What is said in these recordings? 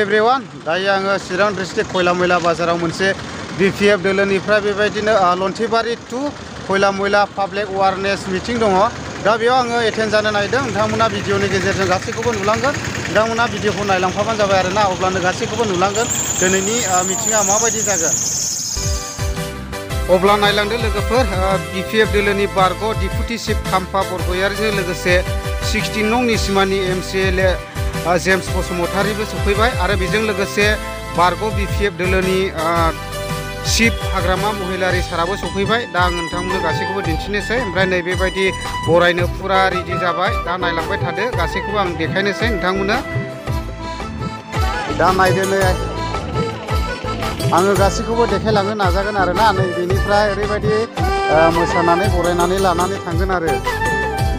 everyone दायो आङो चिरां district खयला मैला बाजाराव मोनसे BPF दोलोनिफ्राय बेबायदिनो लन्थिबारि टु खयला मैला पाब्लिक अवेयारनेस मिटिं दङ दा बेयाव आङो एटेन्ड जानो नागिरदों नोंथांमोना भिडिअनि गेजेरजों गासैखौबो नुलांगोन नोंथांमोना भिडिअखौ नायलांफाबानो जाबाय आरोना अब्लानो गासैखौबो नुलांगोन दिनैनि मिटिङा माबायदि जागोन अब्ला नायलांदो लोगोफोर BPF दोलोनि बारग' डिपुटि चिफ खाम्फा बरगयारिजों लोगोसे 16 नं निसिमानि MCLA जेम्स बसुमतारिबो सफैबाय आरो बेजों लोगोसे बारग' BPF दोलोनि चिफ हाग्रामा महिलारि साराबो सफैबाय दा आं नोंथांमोननो गासैखौबो दिन्थिनोसै ओमफ्राय नैबेबायदि बरायनो फुरा रेडि जाबाय दा नायलांबाय थादो गासैखौबो आं देखायनोसै नोंथांमोननो दा नायदो नै आङो गासैखौबो देखायलांनो नाजागोन आरोना नै बेनिफ्राय ओरैबायदि मोसानानै बरायनानै लानानै थांगोन आरो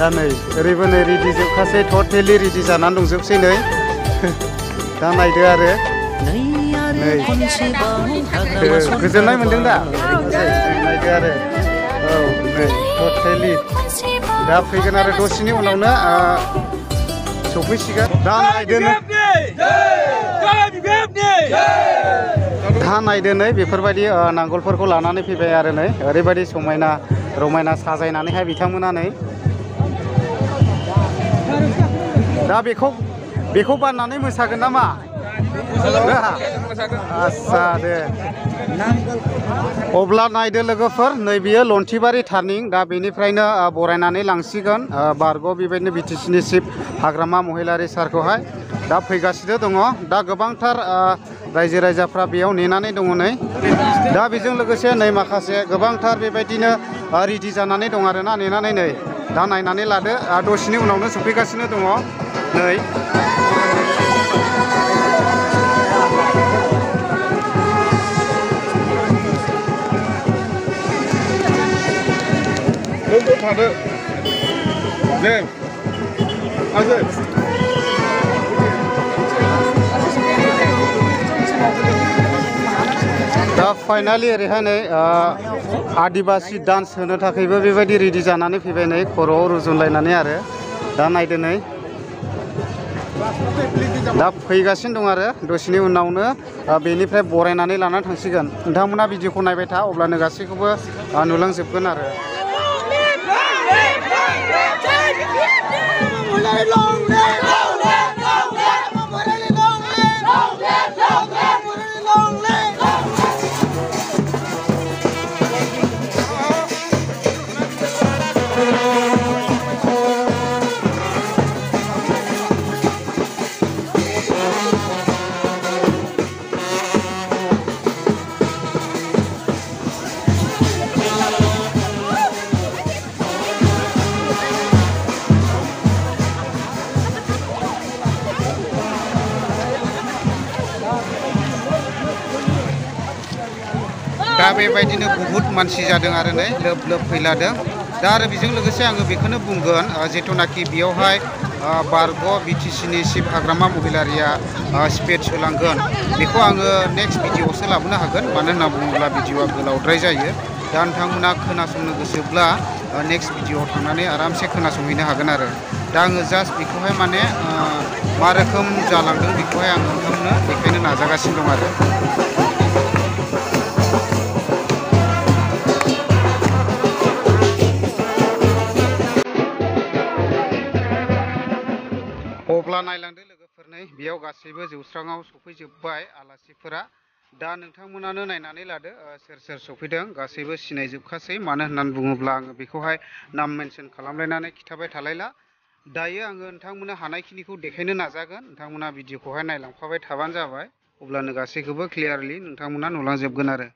दा नै ओरैबो नै रेडि जोबखासै टटेलि रेडि जानानै दंजोबसै नै दा नायदो आरो नै गोजोननाय मोनदों दा नायदो आरो औ नै टटेलि दा फैगोन आरो दसेनि उनावनो सफैसिगोन दा नायदो दा नायदो नै बेफोरबायदि नांगोलफोरखौ लानानै फैबाय आरो नै ओरैबायदि समायना रमायना साजायनानैहाय बिथांमोना नै दा बेखौ बाननानै मोसागोन नामा आस्सा दे अब्ला नायदो लोगोफोर नै बेयो लन्थिबारि टार्निं दा बेनिफ्रायनो बरायनानै लांसिगोन बारग' बेबायदिनो BTCनि चिफ हाग्रामा महिलारि सारखौहाय दा फैगासिनो दङ दा गोबांथार रायजो राजाफ्रा बेयाव नेनानै दङ नै दा बेजों लोगोसे नै माखासे गोबांथार बेबायदिनो रेडि जानानै दं आरोना नेनानै नै दा नायनानै लादो दसेनि उनावनो सफैगासिनो दङ नै थादो दे दा फाइनालि ओरैहाय नै आदिबासि डान्स होनो थाखायबो बेबायदि रेडि जानानै फैबाय नै खर'आव रुजुनलायनानै आरो दा नायदो नै दा फैगासिनो दं आरो दसेनि उनावनो बेनिफ्राय बरायनानै लानानै थांसिगोन नोंथांमोना भिडिअखौ नायबाय था अब्लानो गासैखौबो नुलांजोबगोन आरो दा बेबायदिनो बहुत मानसि जादों आरो नै लोब लोब फैलादों दा आरो बेजों लोगोसे आङो बेखौनो बुंगोन जिथुनाखि बेयावहाय बारग' BTCनि चिफ हाग्रामा महिलारिया स्पिच होलांगोन बेखौ आङो नेक्स्ट भिडिअआवसो लाबोनो हागोन मानो होनना बुङोब्ला भिडिअआ गोलावद्राय जायो दा नोंथांमोना खोनासंनो गोसोब्ला नेक्स्ट भिडिअआव थांनानै आरामसे खोनासंहैनो हागोन आरो दा आङो जास्ट बेखौहाय माने मा रोखोम जालांदों बेखौहाय आं नोंथांमोननो देखायनो नाजागासिनो दं आरो अब्ला नायलांदो लोगोफोर नै बेयाव गासैबो जौस्राङाव सफैजोब्बाय आलासिफोरा दा नोंथांमोनानो नायनानै लादो सोर सोर सफैदों गासैबो सिनायजोबखासै मानो होननानै बुङोब्ला आङो बेखौहाय नाम मेनसन खालामलायनानै खिथाबाय थालायला दायो आङो नोंथांमोननो हानायखिनिखौ देखायनो नाजागोन नोंथांमोना भिडिअखौहाय नायलांफाबाय थाबानो जाबाय अब्लानो गासैखौबो क्लियारलि नोंथांमोना नुलांजोबगोन आरो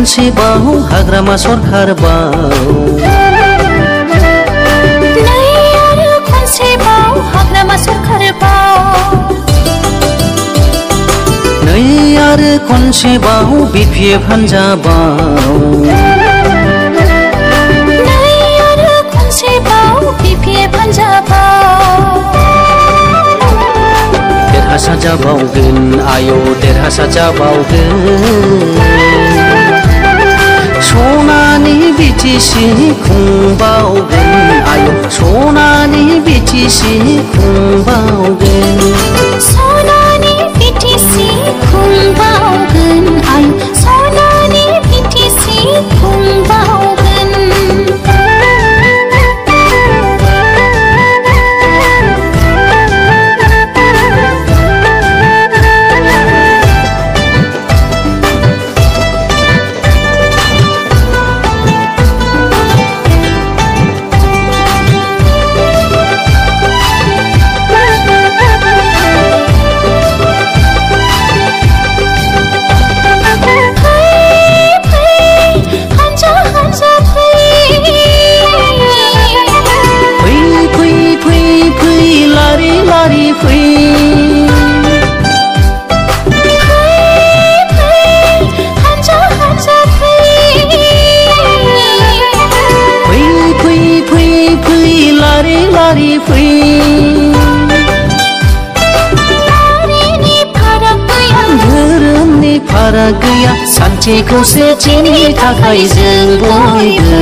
खनसेबाव हाग्रामा सरखार बाव नै आरो खनसेबाव हाग्रामा सरखार बाव नै आरो खनसेबाव BPF हान्जा बाव नै आरो खनसेबाव BPF हान्जा बाव देरहासार जाबावगोन आयौ देरहासार जाबावगोन सनानि BTC खुंबावगोन आयौ सनानि BTC खुंबावगोन सनानि BTC खुंबावगोन आयौ सनानि BTC खुंबावगोन फाराग गैया सान्थि खौसेथिनि थाखाय जों बयबो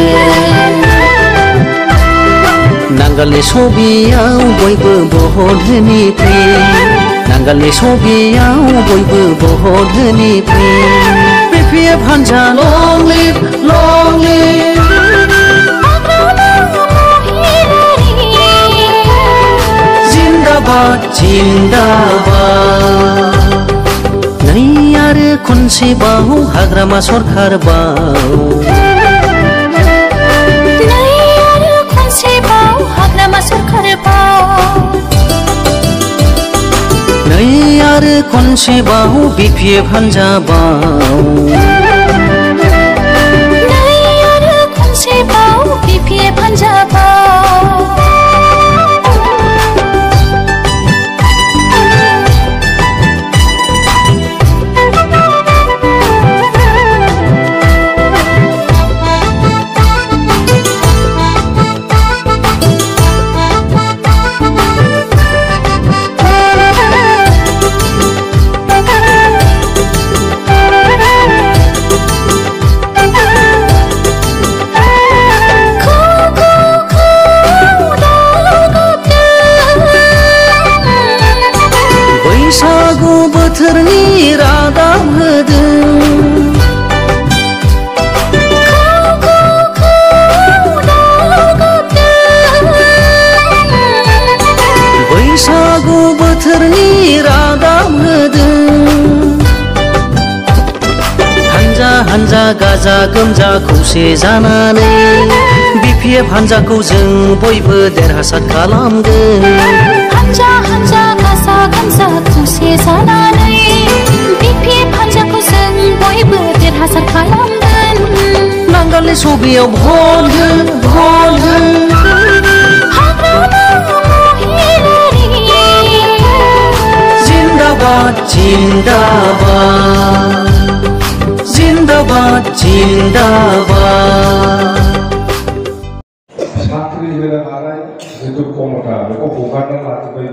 नांगालनि सबियाव बयबो भट होनि फै नांगालनि सबियाव बयबो भट होनि फै BPF हान्जा लं लिभ जिन्दाबाद जिन्दाबाद नै आरो खनसेबाव हाग्रामा सरखार बाव नै आरो खनसेबाव हाग्रामा सरखार बाव नै आरो खनसेबाव BPF हान्जा बाव नै आरो खनसेबाव BPF हान्जा बाव बोथोरनि रादाब होदों बैसागु बोथोरनि रादाब होदों हान्जा हान्जा गाजा गोमजा खौसे जानानै BPF हान्जाखौ जों बयबो देरहासार खालामगोन हान्जा हान्जा गाजा गोमजा खौसे जानानै BPF हान्जाखौ जों बयबो देरहासार खालामगोन नांगालनि सबियाव भट हो हाग्रामा महिलारि जिन्दाबाद जिन्दाबाद जिन्दाबाद जिन्दाबाद साख्रि होनो हानाय जिथु क्षमता बेखौ हगारना लाजोब्बाय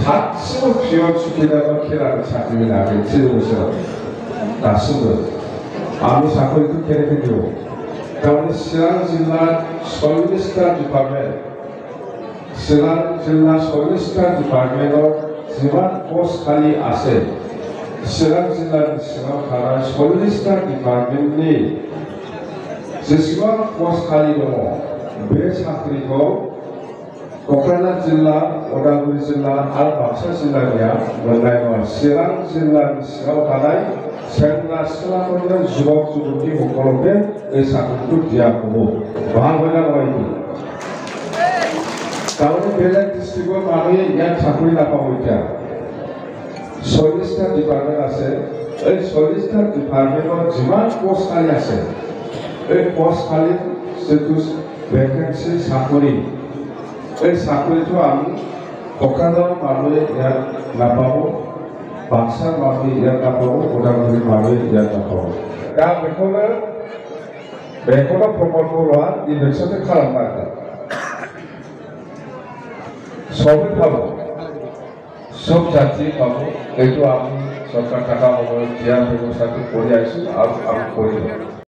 सासेबो पियर सुखिदार खेलानि साख्रि होनो हायाखै 3 बोसोराव दासिमबो आंनि साख्रिखौ खेलेखै दिउ तारमाने चिरां जिल्ला 40टा डिपार्टमेन्ट चिरां जिल्ला 40टा डिपार्टमेन्टआव जिमान पस्ट खालि আছে चिरां जिल्लानि सिङाव थानाय 40टा डिपार्टमेन्टनि जेसेबां पस्ट खालि दङ बे साख्रिखौ क'क्राझार जिल्ला उदालगुरि जिल्ला आरो बाक्सा जिल्लानिया मोननाय नङा चिरां जिल्लानि सिङाव थानाय सेंग्रा सिख्लाफोरनो जुवक जुवतीসকলকে এই চাকৰিটো দিয়া হ'ব ভাল হয় না নহয় তাৰমানে বেলেগ ডিষ্ট্ৰিক্টৰ মানুহে ইয়াত চাকৰি নাপাব এতিয়া 40টা ডিপাৰ্টমেণ্ট আছে এই 40টা ডিপাৰ্টমেণ্টৰ যিমান পোষ্ট খালী আছে এই পোষ্ট খালী যিটো ভেকেঞ্চি চাকৰি এই চাকৰিটো আমি ককালৰ মানুহে ইয়াত নাপাব বাক্সাৰ মানুহে ইয়াত নাপাব ওদালগুৰিৰ মানুহে ইয়াত নাপাব दा बेखौनो प्रमट लोৱা इलेक्शनखौ खालामनांगोन सबै पाबो सब जाति पाबो এইটো আমি সরকার টাকা হবে জ্ঞান ব্যবস্থাকে করে আইছি আর আমি করি